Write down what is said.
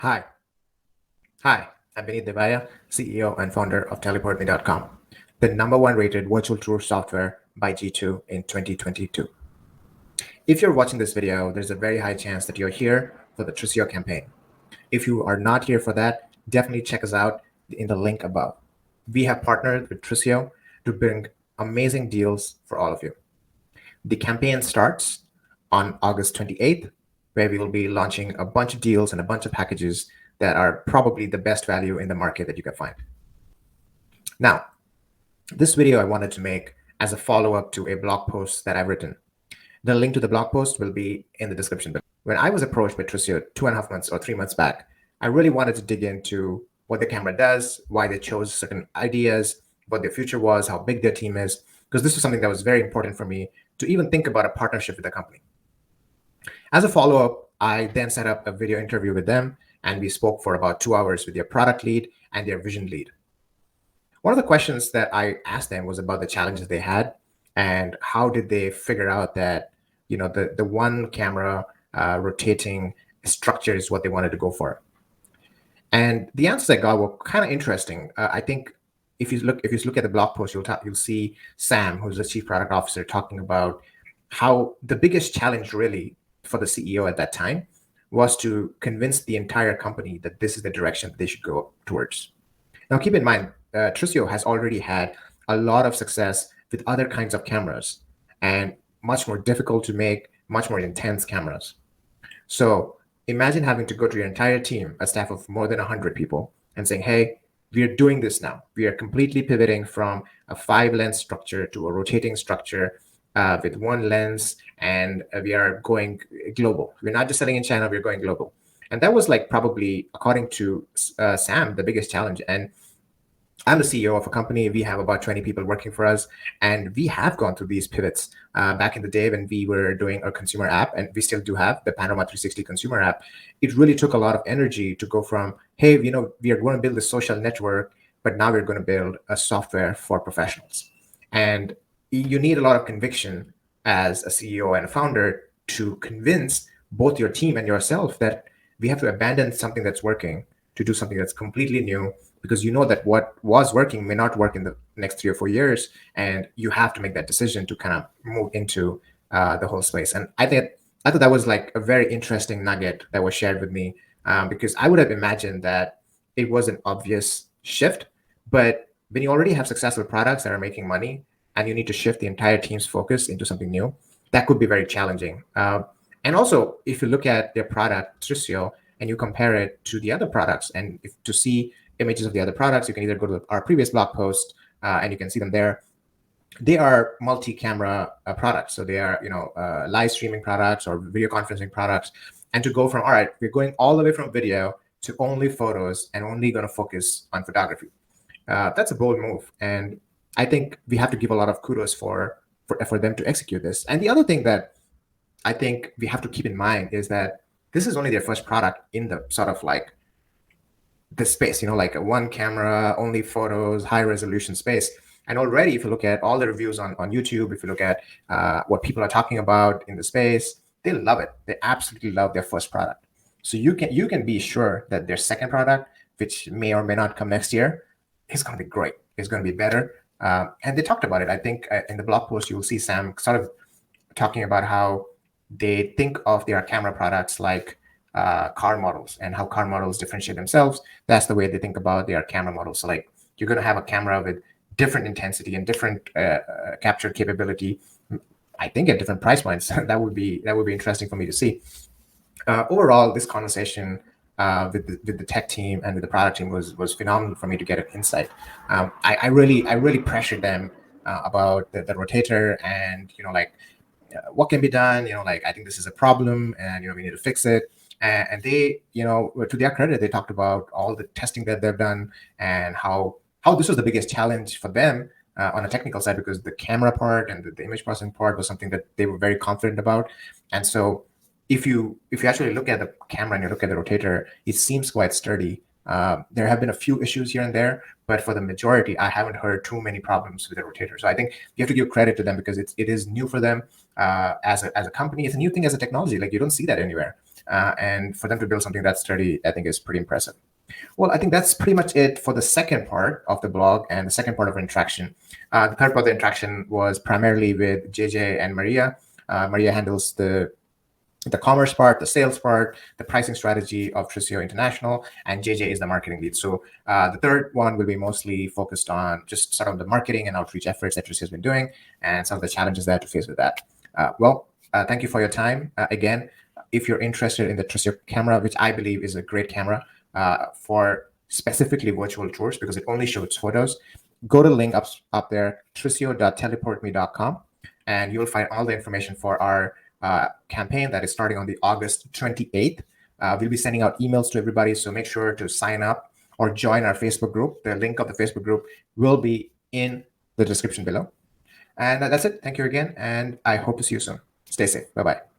Hi. Hi, I'm Vinit Devaya, CEO and founder of TeleportMe.com, the number one rated virtual tour software by G2 in 2022. If you're watching this video, there's a very high chance that you're here for the Trisio campaign. If you are not here for that, definitely check us out in the link above. We have partnered with Trisio to bring amazing deals for all of you. The campaign starts on August 28th, where we will be launching a bunch of deals and a bunch of packages that are probably the best value in the market that you can find. Now, this video I wanted to make as a follow-up to a blog post that I've written. The link to the blog post will be in the description below. When I was approached by Trisio 2.5 months or 3 months back, I really wanted to dig into what the camera does, why they chose certain ideas, what their future was, how big their team is, because this was something that was very important for me to even think about a partnership with the company. As a follow-up, I then set up a video interview with them, and we spoke for about 2 hours with their product lead and their vision lead. One of the questions that I asked them was about the challenges they had and how did they figure out that, the one camera rotating structure is what they wanted to go for. And the answers I got were kind of interesting. I think if you look at the blog post, you'll see Sam, who's the chief product officer, talking about how the biggest challenge really for the CEO at that time was to convince the entire company that this is the direction that they should go towards. Now, keep in mind, Trisio has already had a lot of success with other kinds of cameras and much more difficult to make, much more intense cameras. So imagine having to go to your entire team, a staff of more than 100 people, and saying, hey, we are doing this now. We are completely pivoting from a 5-lens structure to a rotating structure with one lens, and we are going global. We're not just selling in China, we're going global. And that was probably, according to Sam, the biggest challenge. And I'm the CEO of a company. We have about 20 people working for us, and we have gone through these pivots. Back in the day when we were doing our consumer app, and we still do have the Panorama 360 consumer app, it really took a lot of energy to go from, hey, we are going to build a social network, but now we're going to build a software for professionals. And you need a lot of conviction as a CEO and a founder to convince both your team and yourself that we have to abandon something that's working to do something that's completely new, because you know that what was working may not work in the next 3 or 4 years, and you have to make that decision to kind of move into the whole space. And I thought that was a very interesting nugget that was shared with me, because I would have imagined that it was an obvious shift, but when you already have successful products that are making money and you need to shift the entire team's focus into something new, that could be very challenging. And also, if you look at their product, Trisio, and you compare it to the other products, and to see images of the other products, you can either go to our previous blog post and you can see them there. They are multi-camera products. So they are, live streaming products or video conferencing products. And to go from, all right, we're going all the way from video to only photos and only going to focus on photography. That's a bold move. And I think we have to give a lot of kudos for them to execute this. And the other thing that I think we have to keep in mind is that this is only their first product in the sort of this space, like a one camera, only photos, high resolution space. And already, if you look at all the reviews on YouTube, if you look at what people are talking about in the space, they love it. They absolutely love their first product. So you can be sure that their second product, which may or may not come next year, is going to be great. It's going to be better. And they talked about it. I think in the blog post, you will see Sam sort of talking about how they think of their camera products like car models, and how car models differentiate themselves. That's the way they think about their camera models. So you're going to have a camera with different intensity and different capture capability, I think at different price points. that would be interesting for me to see. Overall, this conversation with the tech team and with the product team was phenomenal for me to get an insight. I really pressured them about the rotator, and what can be done. I think this is a problem, and we need to fix it. And they, to their credit, they talked about all the testing that they've done and how this was the biggest challenge for them on a technical side, because the camera part and the image processing part was something that they were very confident about. And so if you actually look at the camera and you look at the rotator, it seems quite sturdy. There have been a few issues here and there, but for the majority, I haven't heard too many problems with the rotator. So I think you have to give credit to them, because it is new for them as a company. It's a new thing as a technology. You don't see that anywhere. And for them to build something that sturdy, I think is pretty impressive. Well, I think that's pretty much it for the second part of the blog and the second part of interaction. The third part of the interaction was primarily with JJ and Maria. Maria handles the commerce part, the sales part, the pricing strategy of Trisio International, and JJ is the marketing lead. So the third one will be mostly focused on just sort of the marketing and outreach efforts that Trisio has been doing and some of the challenges they had to face with that. Thank you for your time. Again, if you're interested in the Trisio camera, which I believe is a great camera for specifically virtual tours because it only shows photos, go to the link up there, trisio.teleportme.com, and you'll find all the information for our campaign that is starting on the August 28th. We'll be sending out emails to everybody, so make sure to sign up or join our Facebook group. The link of the Facebook group will be in the description below. And that's it. Thank you again, and I hope to see you soon. Stay safe. Bye-bye.